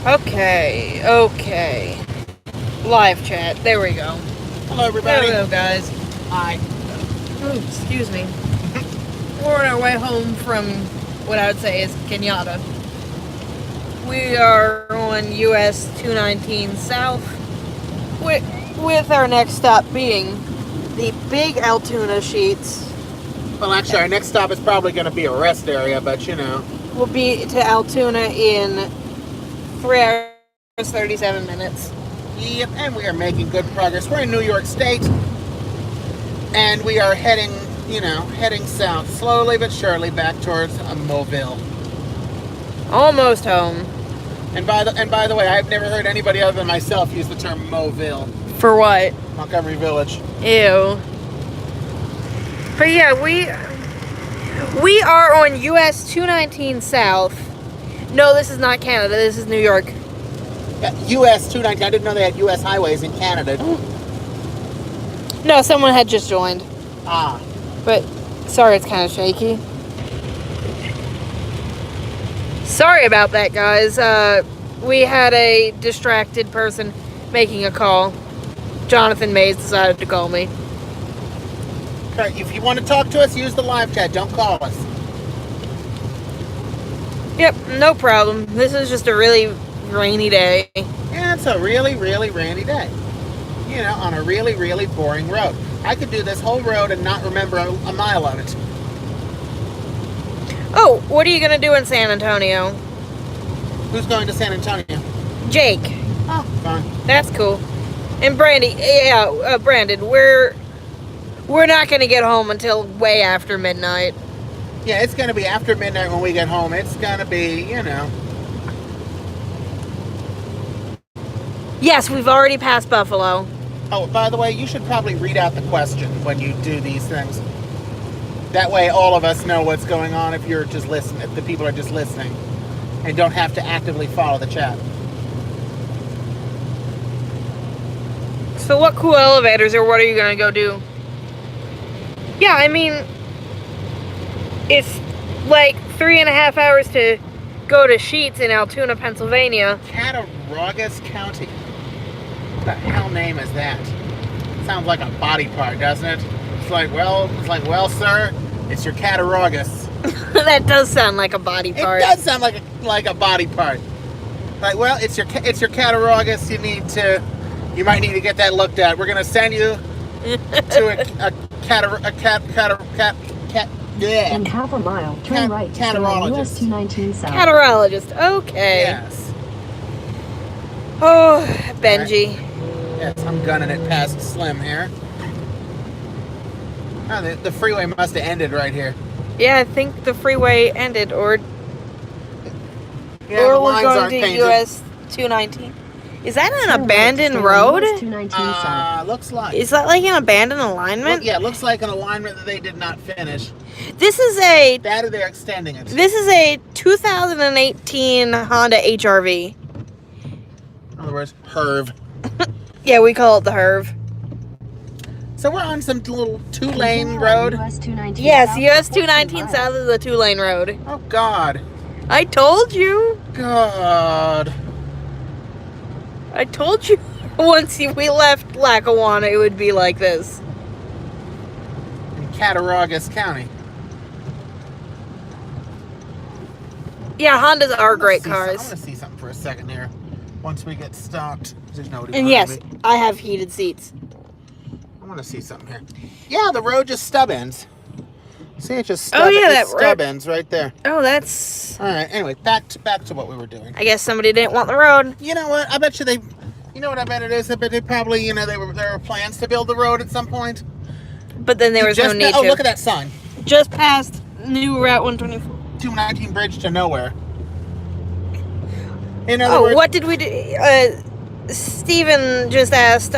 Okay. Live chat. There we go. Hello, everybody. Hello, guys. Hi. Oh, excuse me. We're on our way home from what I would say is Kenyatta. We are on US 219 South, with our next stop being the Big Altoona Sheets. Well, actually, our next stop is probably going to be a rest area, but you know. We'll be to Altoona in 3 hours, 37 minutes. Yep, and we are making good progress. We're in New York State, and we are heading south, slowly but surely back towards Mobile. Almost home. And by the way, I've never heard anybody other than myself use the term Mobile. For what? Montgomery Village. Ew. But yeah, we are on US 219 South. No, this is not Canada. This is New York. US 219. I didn't know they had US highways in Canada. No, someone had just joined. Ah. But sorry, it's kind of shaky. Sorry about that, guys. We had a distracted person making a call. Jonathan Mays decided to call me. Okay, if you want to talk to us, use the live chat. Don't call us. Yep, no problem. This is just a really rainy day. Yeah, it's a really, really rainy day. You know, on a really, really boring road. I could do this whole road and not remember a mile of it. Oh, what are you going to do in San Antonio? Who's going to San Antonio? Jake. Oh, fun. That's cool. And Brandy, Brandon, we're not going to get home until way after midnight. Yeah, it's going to be after midnight when we get home. It's going to be, you know. Yes, we've already passed Buffalo. Oh, by the way, you should probably read out the question when you do these things. That way all of us know what's going on if you're just listening, if the people are just listening and don't have to actively follow the chat. So what cool elevators or what are you going to go do? Yeah, I mean, it's like 3.5 hours to go to Sheets in Altoona, Pennsylvania. Cattaraugus County. What the hell name is that? Sounds like a body part, doesn't it? It's like, well, sir, it's your Cattaraugus. That does sound like a body part. It does sound like a body part. Like, well, it's your Cattaraugus. You might need to get that looked at. We're gonna send you to yeah. In half a mile, turn right. Catarologist. US 219 South. Catarologist. Okay. Yes. Oh, Benji. Right. Yes, I'm gunning it past Slim here. Oh, the freeway must have ended right here. Yeah, I think the freeway ended, or Yeah, the we're lines going aren't to painted. US 219. Is that an Turn right, abandoned stay on road? US 219 South. Looks like. Is that like an abandoned alignment? Yeah, it looks like an alignment that they did not finish. This is a That or they're extending it. 2018 Honda HRV. In other words, HERV. Yeah, we call it the HERV. So we're on some little two-lane road. US 219 Yes, South US for 14 219 miles. South is a 2-lane road. Oh, God. I told you. God. I told you once we left Lackawanna it would be like this. In Cattaraugus County. Yeah, Hondas are great I cars. want to see something for a second here. Once we get stopped. There's nobody And behind yes, me. I have heated seats. I want to see something here. Yeah, the road just stub ends. See, it just Oh, yeah, that stub road- ends right there. Oh, that's... All right. Anyway, back to what we were doing. I guess somebody didn't want the road. You know what? I bet you they. You know what I bet it is? I bet they probably. There were plans to build the road at some point. But then there was no need Oh, to. look at that sign. Just past new Route 124. 219 bridge to nowhere. In other Oh, words, what did we do? Steven just asked,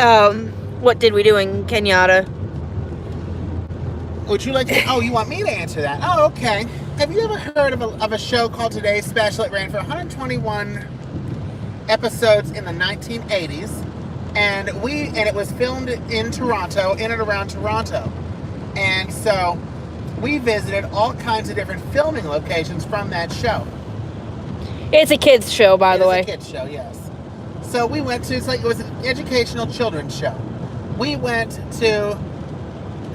what did we do in Kenyatta? would you like to? Oh, you want me to answer that? Oh, okay. Have you ever heard of a show called Today's Special? It ran for 121 episodes in the 1980s, and it was filmed in Toronto, in and around Toronto, and so we visited all kinds of different filming locations from that show. It's a kids show, by the way. It's a kids show, yes. So we went to, it was an educational children's show. We went to,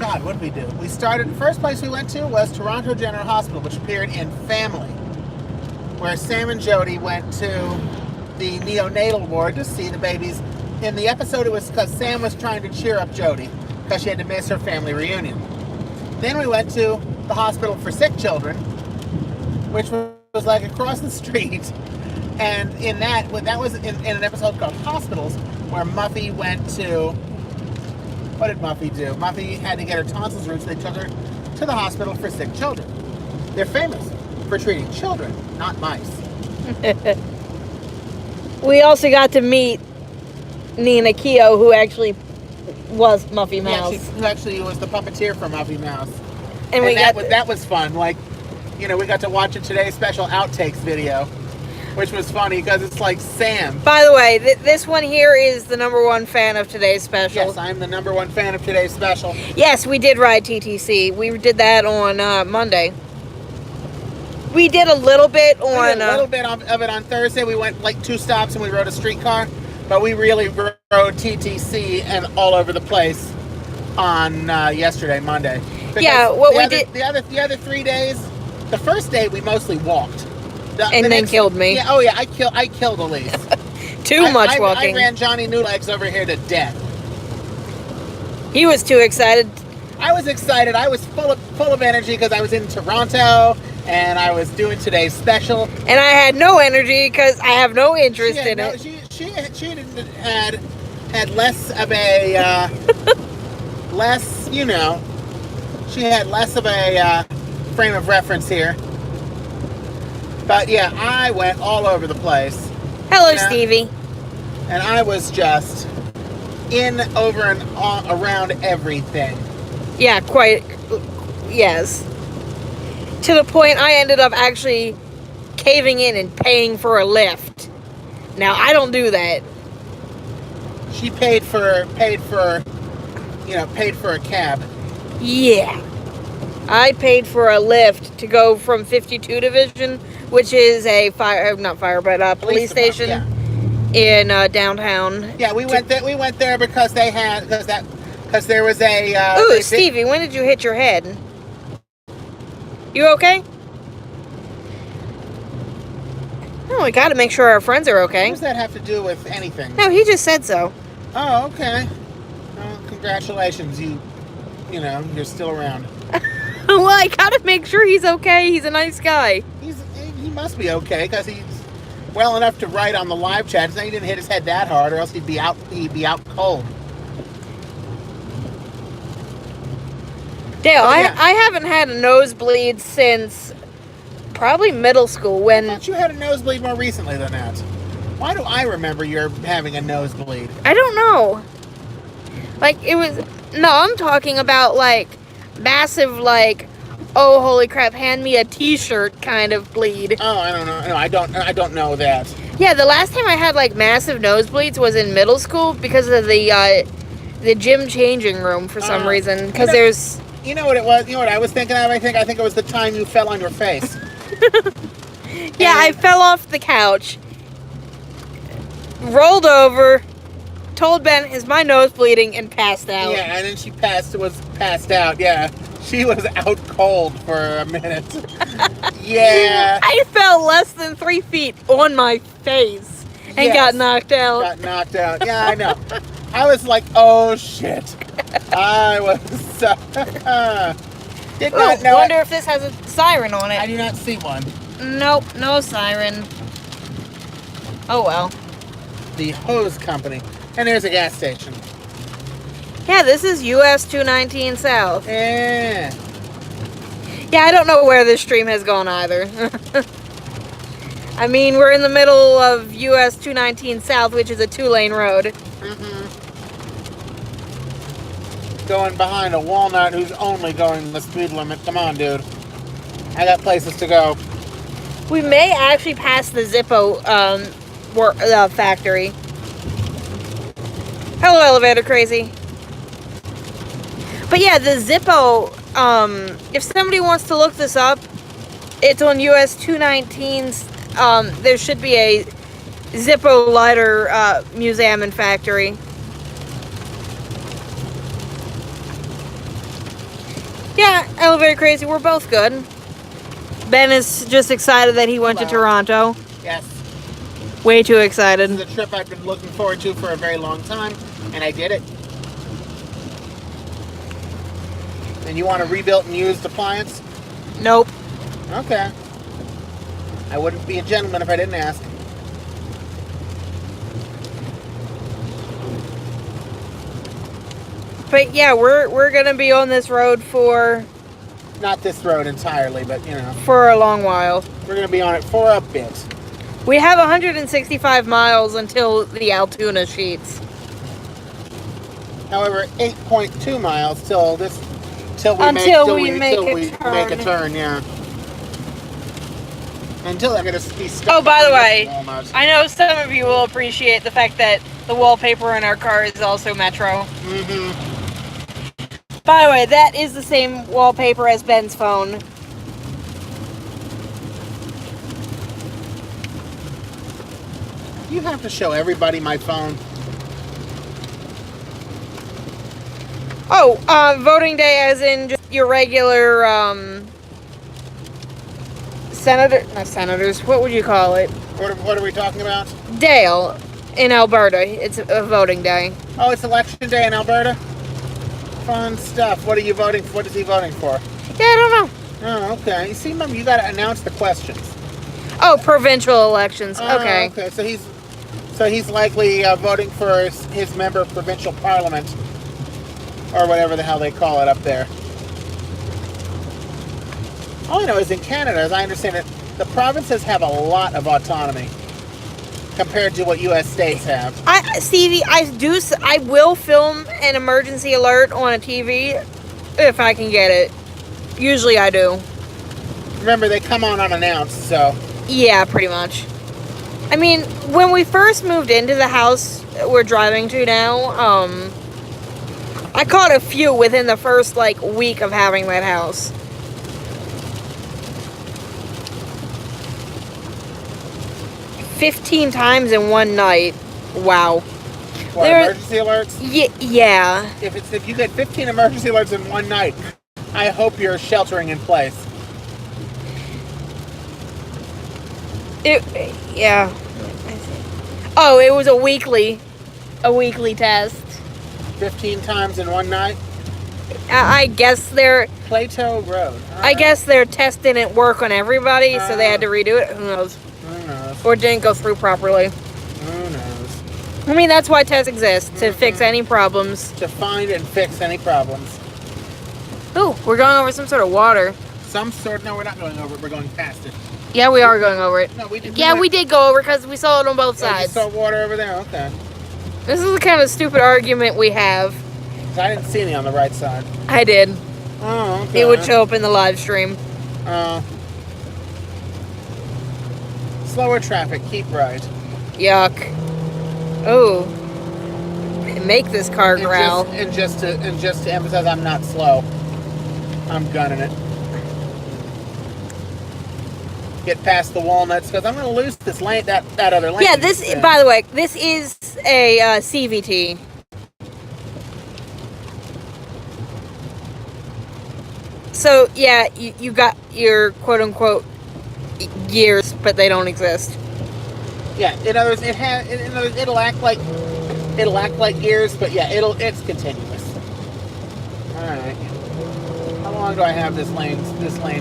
God, what did we do? We started, the first place we went to was Toronto General Hospital, which appeared in Family, where Sam and Jody went to the neonatal ward to see the babies. In the episode, it was because Sam was trying to cheer up Jody because she had to miss her family reunion. Then we went to the hospital for sick children, which was like across the street. And in that was in an episode called Hospitals, where Muffy went to, what did Muffy do? Muffy had to get her tonsils removed, so they took her to the hospital for sick children. They're famous for treating children, not mice. We also got to meet Nina Keough, who actually was Muffy Mouse. Yeah, who actually was the puppeteer for Muffy Mouse. And we that was fun. Like, we got to watch a Today's Special outtakes video, which was funny because it's like Sam. By the way, this one here is the #1 fan of Today's Special. Yes, I'm the #1 fan of Today's Special. Yes, we did ride TTC. We did that on Monday. We did a little bit on... We did a little bit of it on Thursday. We went like 2 stops and we rode a streetcar. But we really rode TTC and all over the place on yesterday, Monday. Because the other 3 days, the first day we mostly walked. Killed me. Yeah, oh yeah, I killed Elise. Too much walking. I ran Johnny Newlegs over here to death. He was too excited. I was excited. I was full of energy because I was in Toronto and I was doing Today's Special. And I had no energy because I have no interest in it. She had less of a she had less of a frame of reference here. But yeah, I went all over the place. Hello, Stevie. And I was just in, over, and around everything. Yeah, quite. Yes. To the point I ended up actually caving in and paying for a lift. Now, I don't do that. She paid for a cab. Yeah. I paid for a lift to go from 52 Division, which is a police station in downtown. Yeah, we went there because there was a. Ooh, Stevie, when did you hit your head? You okay? Oh, we got to make sure our friends are okay. What does that have to do with anything? No, he just said so. Oh, okay. Well, congratulations, you're still around. Well, I gotta make sure he's okay. He's a nice guy. He must be okay because he's well enough to write on the live chat. So he didn't hit his head that hard, or else he'd be out cold. Dale, I haven't had a nosebleed since probably middle school when... I thought you had a nosebleed more recently than that. Why do I remember you're having a nosebleed? I don't know. Like, it was... No, I'm talking about, like, massive, like, oh, holy crap, hand me a t-shirt kind of bleed. Oh, I don't know. No, I don't know that. Yeah, the last time I had, like, massive nosebleeds was in middle school because of the gym changing room for some reason. Because there's... You know what it was? You know what I was thinking of? I think it was the time you fell on your face. Yeah, I fell off the couch, rolled over, told Ben, is my nose bleeding, and passed out. Yeah, and then she was passed out, yeah. She was out cold for a minute. Yeah. I fell less than 3 feet on my face and got knocked out. Got knocked out. Yeah, I know. I was like, oh, shit. I was... did not know wonder if this has a siren on it. I do not see one. Nope, no siren. Oh, well. The hose company. And there's a gas station. Yeah, this is US 219 South. Yeah. Yeah, I don't know where this stream has gone either. I mean, we're in the middle of US 219 South, which is a 2-lane road. Mm-hmm. Going behind a walnut who's only going the speed limit. Come on, dude. I got places to go. We may actually pass the Zippo factory. Hello, Elevator Crazy. But yeah, the Zippo, if somebody wants to look this up, it's on US 219's there should be a Zippo lighter museum and factory. Yeah, elevator crazy. We're both good. Ben is just excited that he went to Toronto. Yes. Way too excited. This is a trip I've been looking forward to for a very long time, and I did it. And you want a rebuilt and used appliance? Nope. Okay. I wouldn't be a gentleman if I didn't ask. But yeah, we're gonna be on this road for Not this road entirely, but you know, a long while. we're gonna be on it for a bit. We have 165 miles until the Altoona sheets. However, 8.2 miles till we Until we make make a a turn. Yeah. Until I'm gonna be stuck. Oh, by the on way, this almost. I know some of you will appreciate the fact that the wallpaper in our car is also Metro. Mm-hmm. By the way, that is the same wallpaper as Ben's phone. You have to show everybody my phone. Oh, voting day as in just your regular, not senators, what would you call it? What are we talking about? Dale, in Alberta. It's a voting day. Oh, it's election day in Alberta. Fun stuff. What are you voting for? What is he voting for? Yeah, I don't know. Oh, okay. You see, remember, you got to announce the questions. Oh, provincial elections. Oh, Okay. Okay. So he's likely voting for his member of provincial parliament, or whatever the hell they call it up there. All I know is in Canada, as I understand it, the provinces have a lot of autonomy compared to what U.S. states have. Stevie, I will film an emergency alert on a TV if I can get it. Usually I do. Remember, they come on unannounced, so. Yeah, pretty much. I mean, when we first moved into the house we're driving to now, I caught a few within the first, week of having that house. "15 times in one night." Wow. What, There- emergency alerts? Yeah. If you get 15 emergency alerts in one night, I hope you're sheltering in place. Yeah. Oh, it was a weekly test. 15 times in one night? I guess Plateau Road. I guess their test didn't work on everybody, so they had to redo it. Who knows? Who knows? Or it didn't go through properly. Who knows? I mean, that's why tests exist, to fix any problems. To find and fix any problems. Ooh, we're going over some sort of water. No, we're not going over it. We're going past it. Yeah, we are going over it. No, we did. Yeah, we did go over because we saw it on both Oh, you sides. saw water over there? Okay. This is the kind of stupid argument we have. I didn't see any on the right side. I did. Oh, okay. It would show up in the live stream. Slower traffic. Keep right. Yuck. Oh. Make this car growl. And just to emphasize, I'm not slow. I'm gunning it. Get past the walnuts because I'm going to lose this lane, that other lane. Yeah, by the way, this is a CVT. So, yeah, you got your quote-unquote gears, but they don't exist. Yeah, in other words, it'll act like gears, but yeah, it's continuous. All right. How long do I have this lane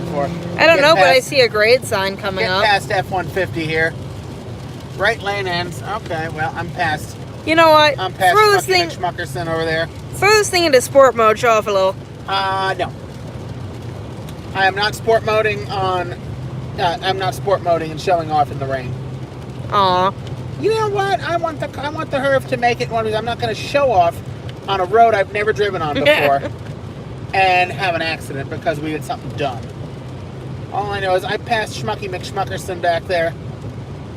for? I don't know, but I see a grade sign coming Get up. past F-150 here. Right lane ends. Okay, well, I'm past. You know what? I'm past Throw this Schmuckerson over there. into sport mode, show off a little. No. I am not sport moding I'm not sport moding and showing off in the rain. Aw. You know what? I want the Herv to make it one because I'm not going to show off on a road I've never driven on before and have an accident because we did something dumb. All I know is I passed Schmucky McSmuckerson back there,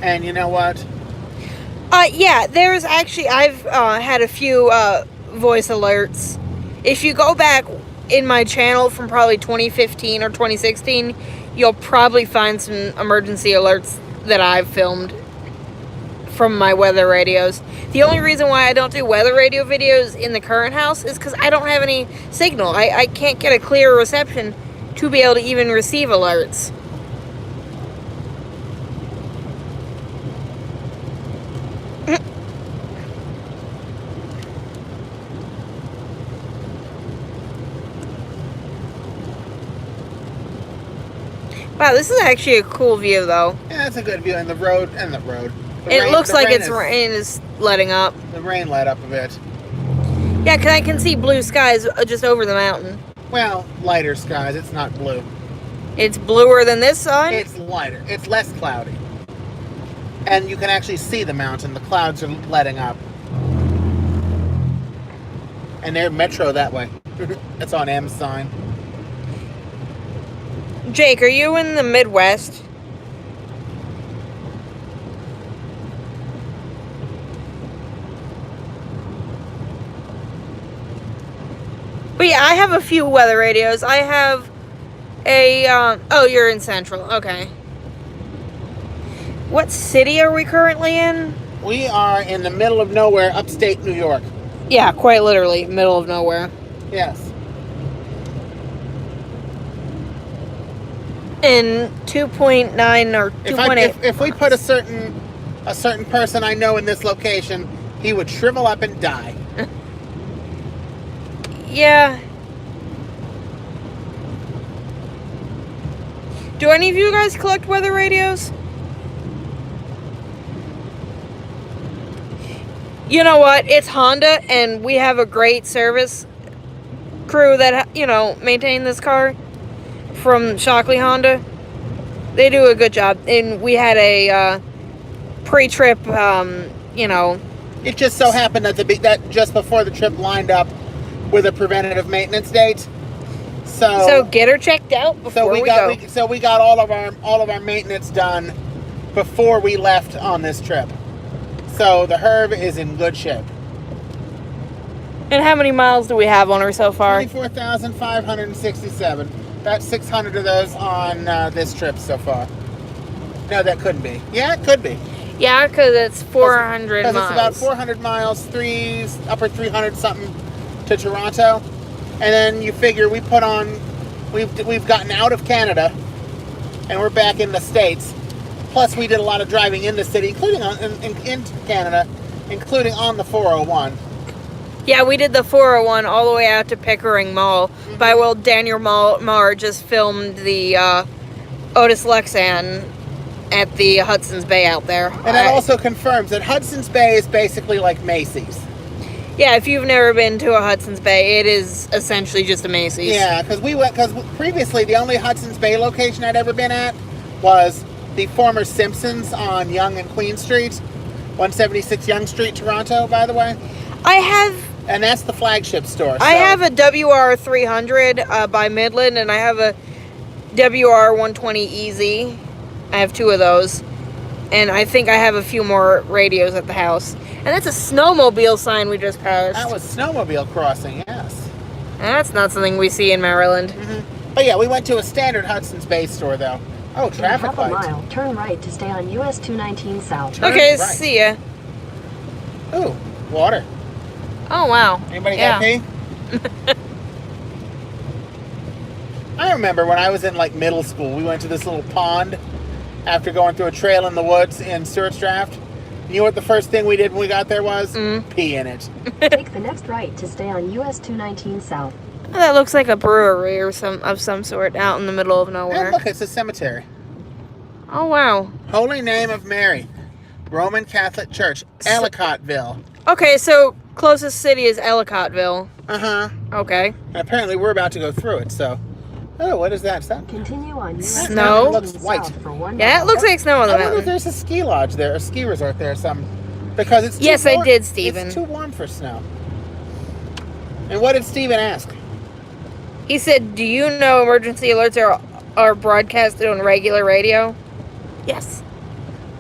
and you know what? Yeah, there's actually, I've had a few voice alerts. If you go back in my channel from probably 2015 or 2016, you'll probably find some emergency alerts that I've filmed from my weather radios. The only reason why I don't do weather radio videos in the current house is because I don't have any signal. I can't get a clear reception to be able to even receive alerts. Wow, this is actually a cool view, though. Yeah, that's a good view. And the road. The It looks like rain rain is letting up. The rain let up a bit. Yeah, because I can see blue skies just over the mountain. Well, lighter skies. It's not blue. It's bluer than this side? It's lighter. It's less cloudy. And you can actually see the mountain. The clouds are letting up. And they're metro that way. It's on M sign. Jake, are you in the Midwest? But yeah, I have a few weather radios. I have a, oh, you're in Central. Okay. What city are we currently in? We are in the middle of nowhere, upstate New York. Yeah, quite literally, middle of nowhere. Yes. In 2.9 or 2.8. If we put a certain person I know in this location, he would shrivel up and die. Yeah. Do any of you guys collect weather radios? You know what? It's Honda, and we have a great service crew that, maintain this car from Shockley Honda. They do a good job. And we had a pre-trip, It just so happened that just before the trip lined up with a preventative maintenance date. So get her checked out before we go. So we got all of our maintenance done before we left on this trip. So the Herb is in good shape. And how many miles do we have on her so far? 24,567. About 600 of those on this trip so far. No, that couldn't be. Yeah, it could be. Yeah, because it's 400 miles. Because it's about 400 miles, upper 300 something to Toronto. And then you figure we've gotten out of Canada and we're back in the States. Plus we did a lot of driving in the city, including into Canada, including on the 401. Yeah, we did the 401 all the way out to Pickering Mall. Mm-hmm. By Daniel Marr just filmed the Otis Lexan at the Hudson's Bay out there. And that also confirms that Hudson's Bay is basically like Macy's. Yeah, if you've never been to a Hudson's Bay, it is essentially just a Macy's. Yeah, because previously the only Hudson's Bay location I'd ever been at was the former Simpsons on Yonge and Queen Street, 176 Yonge Street, Toronto, by the way. And that's the flagship store. I have a WR300 by Midland, and I have a WR120EZ. I have two of those. And I think I have a few more radios at the house. And that's a snowmobile sign we just passed. That was snowmobile crossing, yes. And that's not something we see in Maryland. Mm-hmm. But yeah, we went to a standard Hudson's Bay store, though. Oh, traffic light. In half a mile, turn right to stay on US 219 South. Okay, right. see ya. Ooh, water. Oh, wow. Anybody got pee? I remember when I was in middle school, we went to this little pond after going through a trail in the woods in Stewart's Draft. You know what the first thing we did when we got there was? Pee in it. Take the next right to stay on US 219 South. Oh, that looks like a brewery or some sort out in the middle of nowhere. And look, it's a cemetery. Oh, wow. Holy Name of Mary, Roman Catholic Church, Ellicottville. Okay, so closest city is Ellicottville. Uh-huh. Okay. And apparently we're about to go through it, so... Oh, what is that? Is that Continue on US Snow? 219 It looks white. South for 1 Yeah, mile. it looks like snow on the I wonder if mountain. there's a ski lodge there, a ski resort there or something. Because it's too Yes, I warm. did, Stephen. It's too warm for snow. And what did Stephen ask? He said, do you know emergency alerts are broadcasted on regular radio? Yes.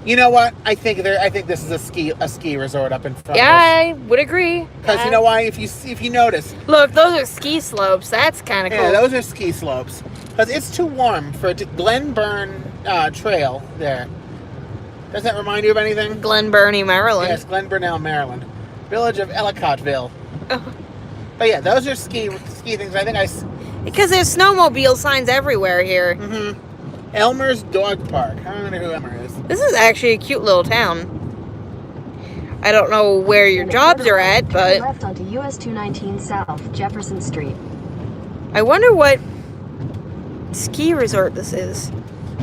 You know what? I think this is a ski resort up in front Yeah, of us. I would agree. Because you know why? If you notice, Look, those are ski slopes. That's kind of cool. yeah, those are ski slopes. Because it's too warm for Glenburn Trail there. Does that remind you of anything? Glen Burnie, Maryland. Yes, Glen Burnell, Maryland. Village of Ellicottville. Oh. But yeah, those are ski things. I think Because there's snowmobile signs everywhere here. Elmer's Dog Park. I don't know who Elmer is. This is actually a cute little town. I don't know where your jobs are at, Turn but left onto US 219 South, Jefferson Street. I wonder what ski resort this is.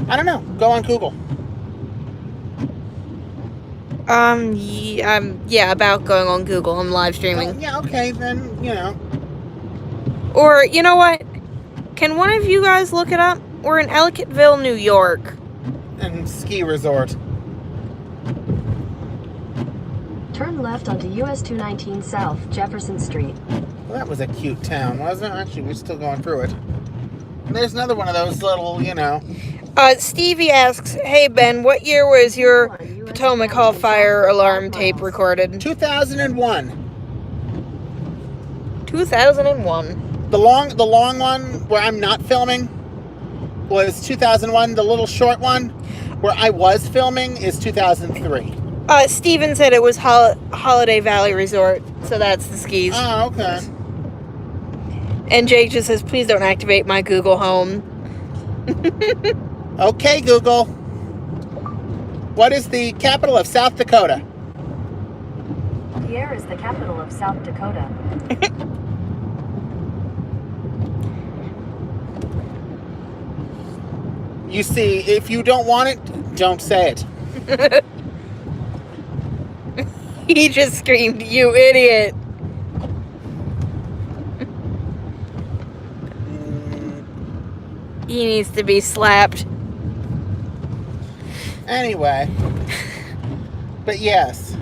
I don't know. Go on Google. Yeah, about going on Google. I'm live streaming. Oh, yeah, okay, then, you know. Or, you know what? Can one of you guys look it up? We're in Ellicottville, New York. And ski resort. Turn left onto US 219 South, Jefferson Street. Well, that was a cute town, wasn't it? Actually, we're still going through it. And there's another one of those little, you know. Stevie asks, hey Ben, what year was your Potomac Hall fire alarm tape recorded? 2001. 2001. The long one where I'm not filming was 2001. The little short one where I was filming is 2003. Steven said it was Holiday Valley Resort, so that's the skis. Oh, okay. And Jake just says, please don't activate my Google Home. Okay, Google. What is the capital of South Dakota? Pierre is the capital of South Dakota. You see, if you don't want it, don't say it. He just screamed, you idiot. He needs to be slapped. Anyway. But yes.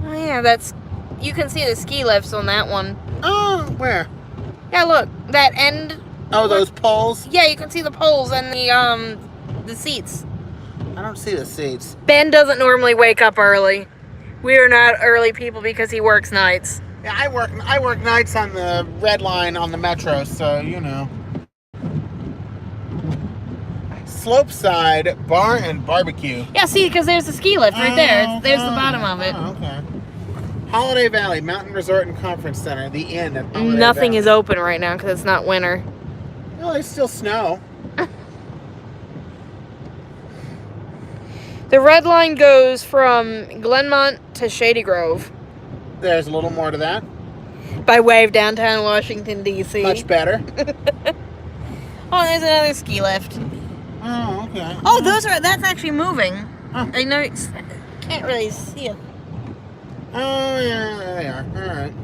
Oh yeah, that's... You can see the ski lifts on that one. Oh, where? Yeah, look, that end... Oh, those poles? Yeah, you can see the poles and the seats. I don't see the seats. Ben doesn't normally wake up early. We are not early people because he works nights. Yeah, I work nights on the red line on the metro, so you know. Slopeside Bar and Barbecue. Yeah, see, because there's the ski lift right there. There's the Oh, bottom of it. Oh, okay. Holiday Valley Mountain Resort and Conference Center. The inn at Holiday Nothing Valley. is open right now because it's not winter. Well, there's still snow. The red line goes from Glenmont to Shady Grove There's a little more to that. by way of downtown Washington, D.C. Much better. Oh, there's another ski lift. Oh, okay. Oh, that's actually moving. Huh. I know, can't really see it. Oh, yeah, there they are. All right.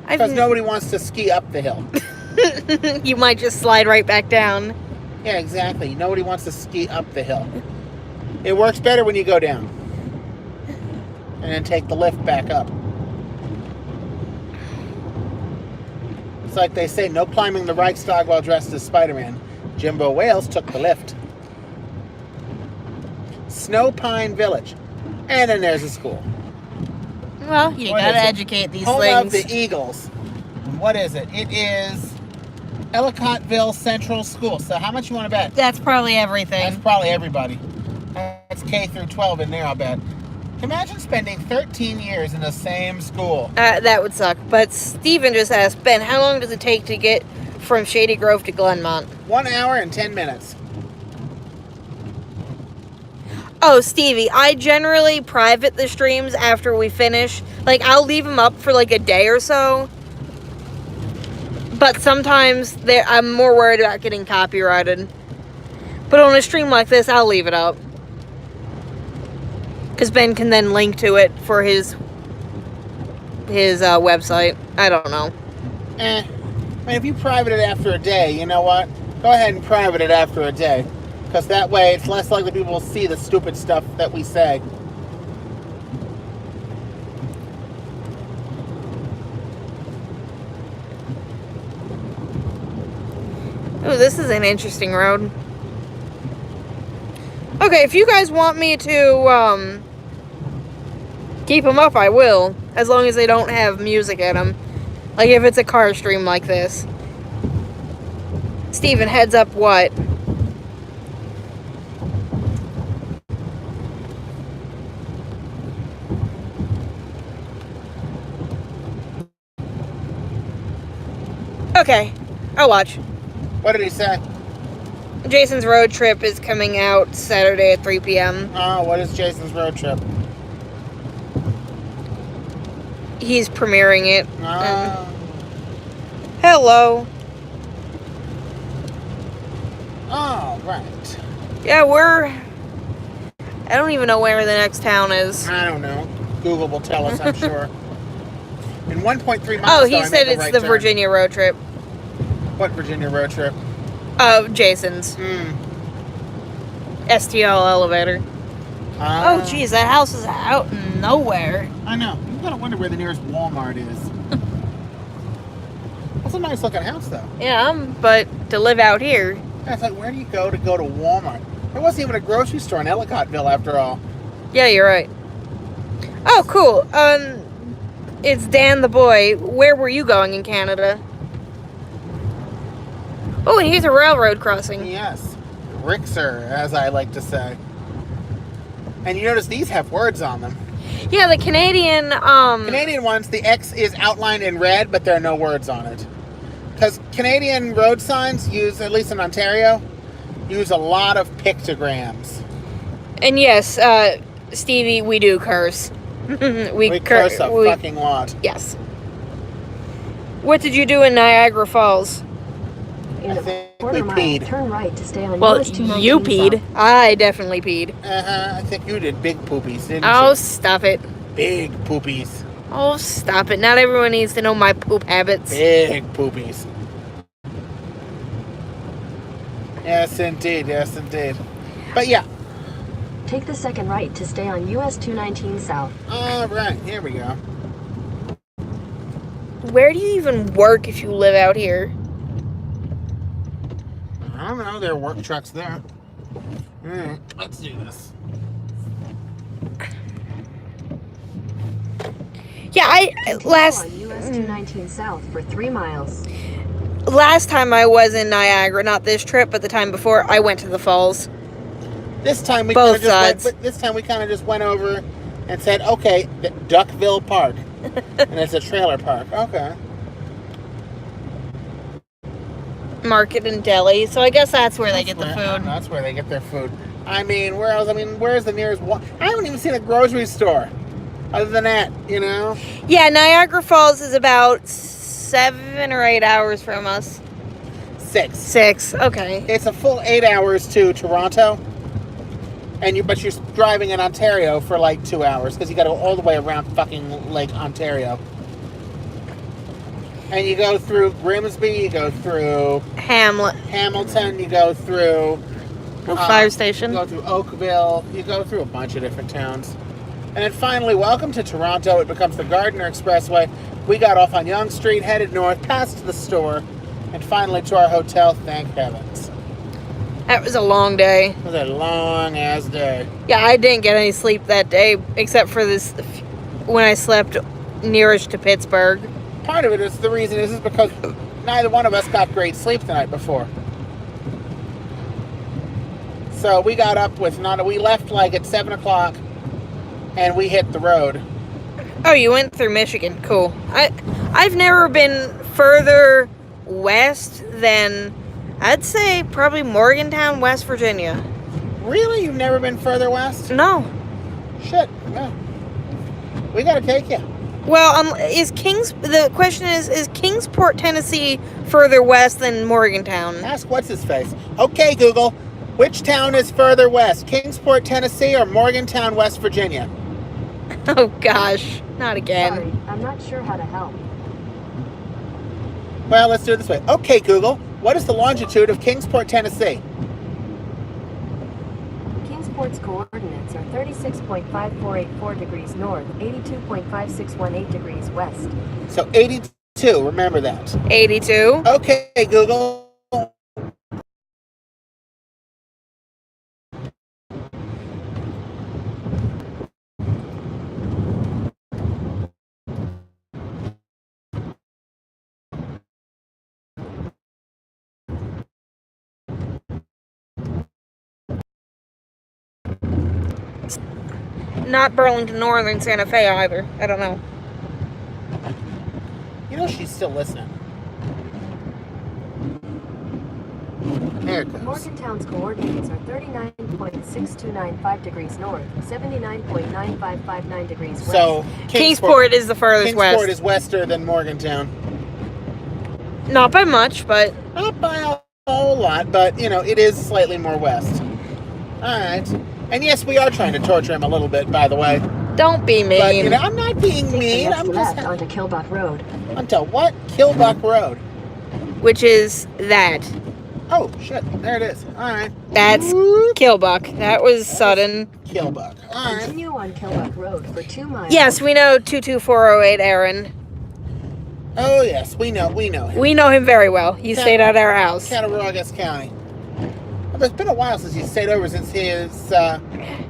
Because nobody wants to ski up the hill. You might just slide right back down. Yeah, exactly. Nobody wants to ski up the hill. It works better when you go down. And then take the lift back up. It's like they say, no climbing the Reichstag while dressed as Spider-Man. Jimbo Wales took the lift. Snow Pine Village. And then there's a school. Well, you What gotta is it? educate these Home things. of the Eagles. What is it? It is Ellicottville Central School. So how much you want to bet? That's probably everything. That's probably everybody. That's K through 12 in there, I'll bet. Imagine spending 13 years in the same school. That would suck. But Steven just asked, Ben, how long does it take to get from Shady Grove to Glenmont? 1 hour and 10 minutes. Oh, Stevie, I generally private the streams after we finish. Like, I'll leave them up for like a day or so. But sometimes I'm more worried about getting copyrighted. But on a stream like this, I'll leave it up. Because Ben can then link to it for his website. I don't know. I mean, if you private it after a day, you know what? Go ahead and private it after a day. Because that way, it's less likely people will see the stupid stuff that we say. Oh, this is an interesting road. Okay, if you guys want me to keep them up, I will. As long as they don't have music in them. Like if it's a car stream like this. Steven, heads up what? Okay, I'll watch. What did he say? Jason's Road Trip is coming out Saturday at 3 p.m. Oh, what is Jason's Road Trip? He's premiering it. Oh. Hello. Oh, right. Yeah, I don't even know where the next town is. I don't know. Google will tell us, I'm sure. In 1.3 miles. Oh, he though, I said make a it's right the turn. Virginia Road Trip. What Virginia Road Trip? Jason's. Hmm. STL elevator. Oh, geez, that house is out in nowhere. I know. You gotta wonder where the nearest Walmart is. That's a nice looking house, though. Yeah, but to live out here. Yeah, it's like, where do you go to Walmart? There wasn't even a grocery store in Ellicottville, after all. Yeah, you're right. Oh, cool. It's Dan the boy. Where were you going in Canada? Oh, and here's a railroad crossing. Yes. Rixer, as I like to say. And you notice these have words on them. Yeah, the Canadian, Canadian ones, the X is outlined in red, but there are no words on it. Because Canadian road signs use, at least in Ontario, use a lot of pictograms. And yes, Stevie, we do curse. We curse a fucking lot. Yes. What did you do in Niagara Falls? In I a think quarter we mile, peed. turn right to stay on Well, US 219 you peed. South. I definitely peed. I think you did big poopies, didn't Oh, you? stop it. Big poopies. Oh, stop it. Not everyone needs to know my poop habits. Big poopies. Yes, indeed. Yes, indeed. But yeah. Take the second right to stay on US 219 South. All right. Here we go. Where do you even work if you live out here? I don't know. There are work trucks there. All right. Let's do this. Yeah, Continue on US 219 South for 3 miles. last time I was in Niagara, not this trip, but the time before, I went to the falls. This time we Both kind of sides. just went over and said, okay, Duckville Park, and it's a trailer park. Okay. Market and deli, so I guess that's where they get the food. That's where they get their food. I mean, where else? I mean, where's the nearest one? I haven't even seen a grocery store. Other than that, you know? Yeah, Niagara Falls is about 7 or 8 hours from us. 6. 6, okay. It's a full 8 hours to Toronto. But you're driving in Ontario for like 2 hours because you got to go all the way around fucking Lake Ontario. And you go through Grimsby, you go through Hamilton, you go through fire station. You go through Oakville, you go through a bunch of different towns. And then finally, welcome to Toronto. It becomes the Gardiner Expressway. We got off on Yonge Street, headed north, past the store, and finally to our hotel, thank heavens. That was a long day. It was a long-ass day. Yeah, I didn't get any sleep that day, except for this, when I slept nearest to Pittsburgh. Part of it is the reason is because neither one of us got great sleep the night before. So we got up we left like at 7 o'clock, and we hit the road. Oh, you went through Michigan. Cool. I've never been further west than, I'd say, probably Morgantown, West Virginia. Really? You've never been further west? No. Shit. No. We gotta take you. Well, the question is Kingsport, Tennessee further west than Morgantown? Ask what's his face. Okay, Google. Which town is further west? Kingsport, Tennessee, or Morgantown, West Virginia? Oh gosh, not again. Sorry, I'm not sure how to help. Well, let's do it this way. Okay, Google. What is the longitude of Kingsport, Tennessee? Kingsport's coordinates are 36.5484 degrees north, 82.5618 degrees west. So 82. Remember that. 82. Okay, Google. Not Burlington Northern, Santa Fe either. I don't know. You know she's still listening. There it goes. Morgantown's coordinates are 39.6295 degrees north, 79.9559 degrees west. So Kingsport is the furthest Kingsport west. is wester than Morgantown. Not by much, but Not by a whole lot, but you know, it is slightly more west. Alright. And yes, we are trying to torture him a little bit, by the way. don't be mean. But you know, I'm not being Take the mean. next I'm just left onto Kilbuck Road. onto what? Killbuck Road. Which is that. Oh shit, there it is. Alright. That's Whoop. Killbuck. That was sudden. Killbuck. Alright. Continue on Kilbuck Road for 2 miles. Yes, we know 22408 Aaron. Oh yes, we know him. We know him very well. He stayed at our house. Cattaraugus County. Well, it's been a while since he stayed over, since his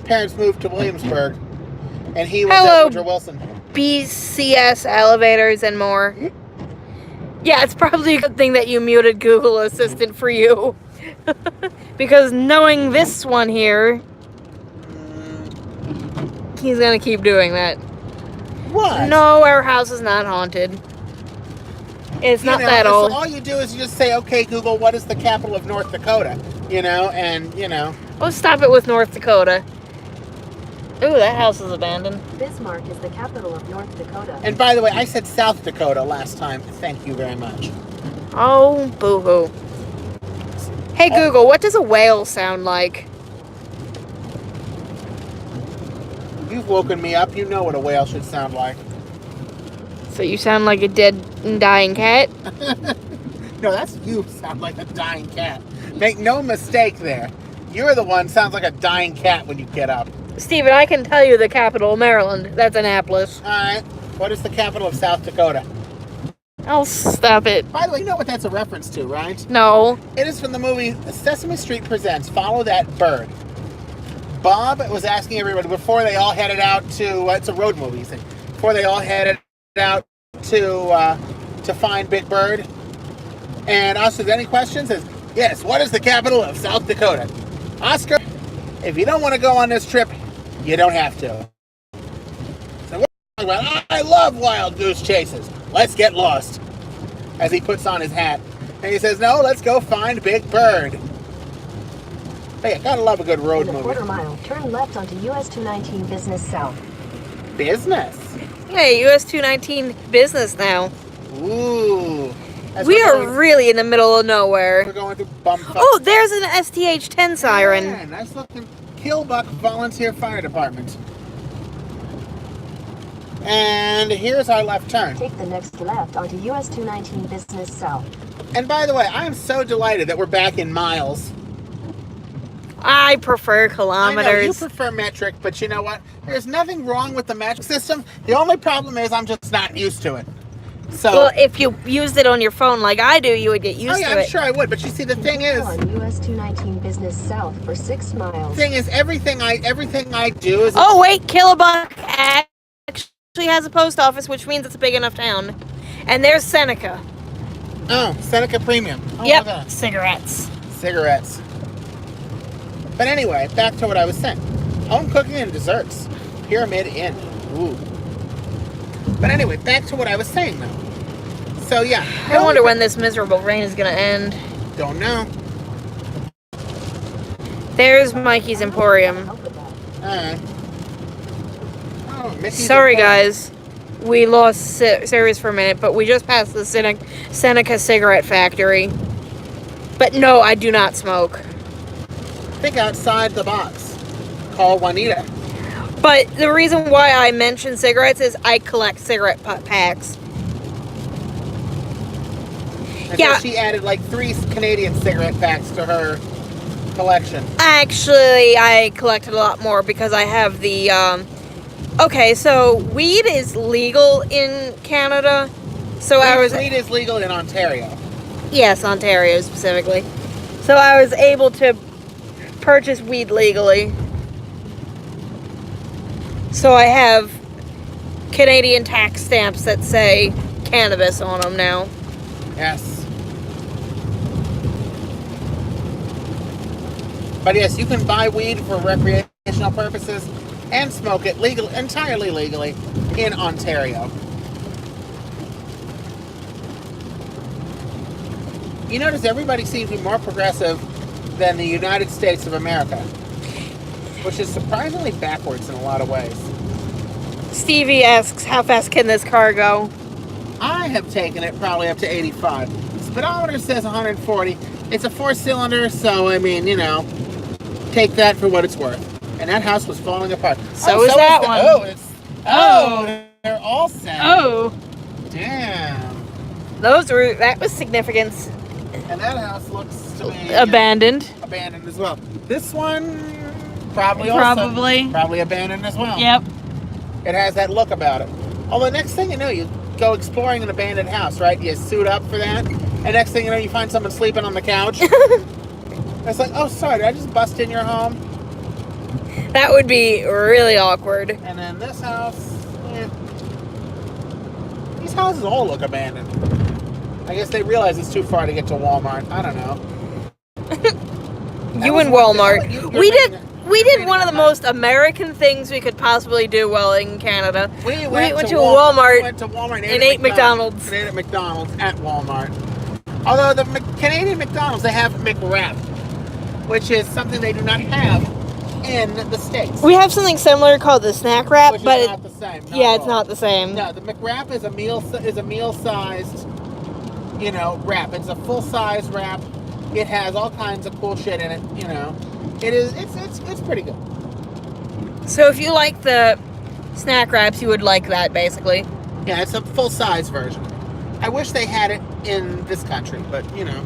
parents moved to Williamsburg. And he was Hello. at Woodrow Wilson. BCS elevators and more. Yeah, it's probably a good thing that you muted Google Assistant for you. Because knowing this one here, he's gonna keep doing that. What? No, our house is not haunted. It's not that so old. all you do is you just say, okay, Google, what is the capital of North Dakota? You know, and, you know. Oh, stop it with North Dakota. Ooh, that house is abandoned. Bismarck is the capital of North Dakota. And by the way, I said South Dakota last time. Thank you very much. Oh, boo-hoo. Hey, Google, what does a whale sound like? You've woken me up. You know what a whale should sound like. So you sound like a dead and dying cat? No, that's you sound like a dying cat. Make no mistake there. You're the one sounds like a dying cat when you get up. Steven, I can tell you the capital of Maryland. That's Annapolis. Alright. What is the capital of South Dakota? Oh, stop it. By the way, you know what that's a reference to, right? No. It is from the movie Sesame Street Presents Follow That Bird. Bob was asking everybody before they all headed out to, it's a road movie, so before they all headed out to find Big Bird. And Oscar, any questions? Says, yes, what is the capital of South Dakota? Oscar, if you don't want to go on this trip, you don't have to. So what are you talking about? I love wild goose chases. Let's get lost. As he puts on his hat. And he says, no, let's go find Big Bird. Hey, I gotta love a good road In a movie. quarter mile, turn left onto US 219 Business South. Business. Hey, US 219 business now. Ooh. As We we're are going- really in the middle of We're nowhere. going through bumfuck. Oh, there's an STH-10 siren. Yeah, nice looking Killbuck Volunteer Fire Department. And here's our left turn. Take the next left onto US 219 Business South. And by the way, I am so delighted that we're back in miles. I prefer I know you kilometers. prefer metric, but you know what? There's nothing wrong with the metric system. The only problem is I'm just not used to it. So, Well, if you used it on your phone like I do, you would get used oh yeah, to I'm it. sure I would. But you see, the thing Continue is, on US 219 Business South for 6 miles. everything I do is. Oh, wait, Killbuck actually has a post office, which means it's a big enough town. And there's Seneca. Oh, Seneca Premium. Oh, Yep, look at that. cigarettes. Cigarettes. But anyway, back to what I was saying. Home cooking and desserts. Pyramid Inn. Ooh. But anyway, back to what I was saying though. So yeah. I wonder when this miserable rain is going to end. Don't know. There's Mikey's Emporium. Help with that. Alright. Oh, Mickey's Sorry, Emporium. guys. We lost service for a minute, but we just passed the Seneca cigarette factory. But no, I do not smoke. Think outside the box. Call Juanita. But the reason why I mention cigarettes is I collect cigarette packs. And Yeah. so she added like 3 Canadian cigarette packs to her collection. Actually, I collected a lot more because I have the, okay, so weed is legal in Canada. So I was, Weed is legal in Ontario. yes, Ontario specifically. So I was able to purchase weed legally. So I have Canadian tax stamps that say cannabis on them now. Yes. But yes, you can buy weed for recreational purposes and smoke it entirely legally in Ontario. You notice everybody seems to be more progressive than the United States of America, which is surprisingly backwards in a lot of ways. Stevie asks, how fast can this car go? I have taken it probably up to 85. Speedometer says 140. It's a 4-cylinder, so I mean, you know, take that for what it's worth. And that house was falling apart. So is that one. They're all set. Oh, Damn. that was significance. And that house looks to be Abandoned. abandoned as well. This one probably abandoned as well. Yep. It has that look about it. Although next thing you know, you go exploring an abandoned house, right? You suit up for that, and next thing you know, you find someone sleeping on the couch. It's like, oh, sorry, did I just bust in your home? That would be really awkward. And then this house, these houses all look abandoned. I guess they realize it's too far to get to Walmart. I don't know. You and Walmart. We did one of the most American things we could possibly do while in Canada. We went to Walmart. We went to Walmart and ate McDonald's. And ate at McDonald's at Walmart. Although the Canadian McDonald's, they have McWrap, which is something they do not have in the States. We have something similar called the snack wrap, Which but is not the same. yeah, it's not the same. No, the McWrap is a meal-sized, you know, wrap. It's a full-size wrap. It has all kinds of cool shit in it. You know, it's pretty good. So if you like the snack wraps, you would like that basically. Yeah, it's a full-size version. I wish they had it in this country, but you know.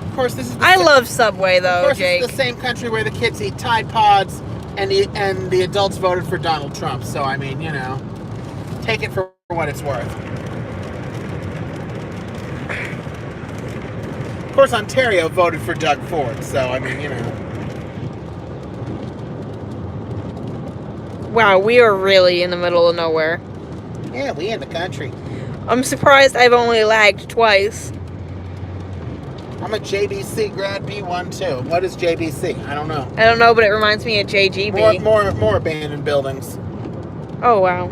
Of course, this is. I love Subway though, Of course, Jake. it's the same country where the kids eat Tide Pods, and the adults voted for Donald Trump. So I mean, you know, take it for what it's worth. Of course, Ontario voted for Doug Ford. So I mean, you know. Wow, we are really in the middle of nowhere. Yeah, we in the country. I'm surprised I've only lagged twice. I'm a JBC grad B1 too. What is JBC? I don't know. I don't know, but it reminds me of JGB. More abandoned buildings. Oh, wow.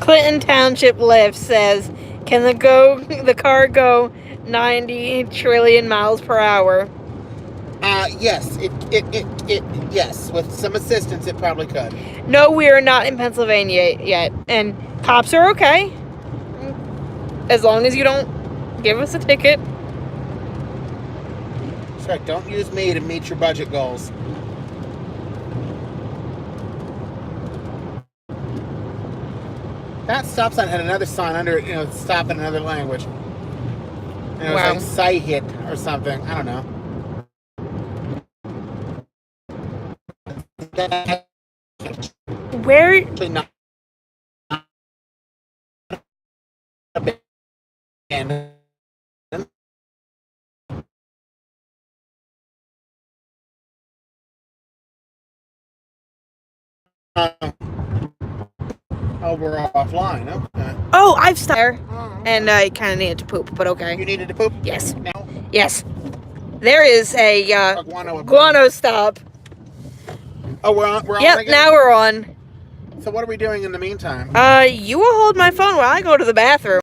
Clinton Township Lift says, can the car go 90 trillion miles per hour? Yes. Yes. With some assistance, it probably could. No, we are not in Pennsylvania yet. And cops are okay. As long as you don't give us a ticket. That's right. Don't use me to meet your budget goals. That stop sign had another sign under it, you know, stop in another language. And it was Wow. like Sahit or something. I don't know. Where? Actually not abandoned. Oh, we're offline. Okay. Oh, I've stopped there. And I kind of needed to poop, but okay. You needed to poop? Yes. No. Yes. There is a guano stop. Oh, we're on. We're on Yep, again? now we're on. So what are we doing in the meantime? You will hold my phone while I go to the bathroom.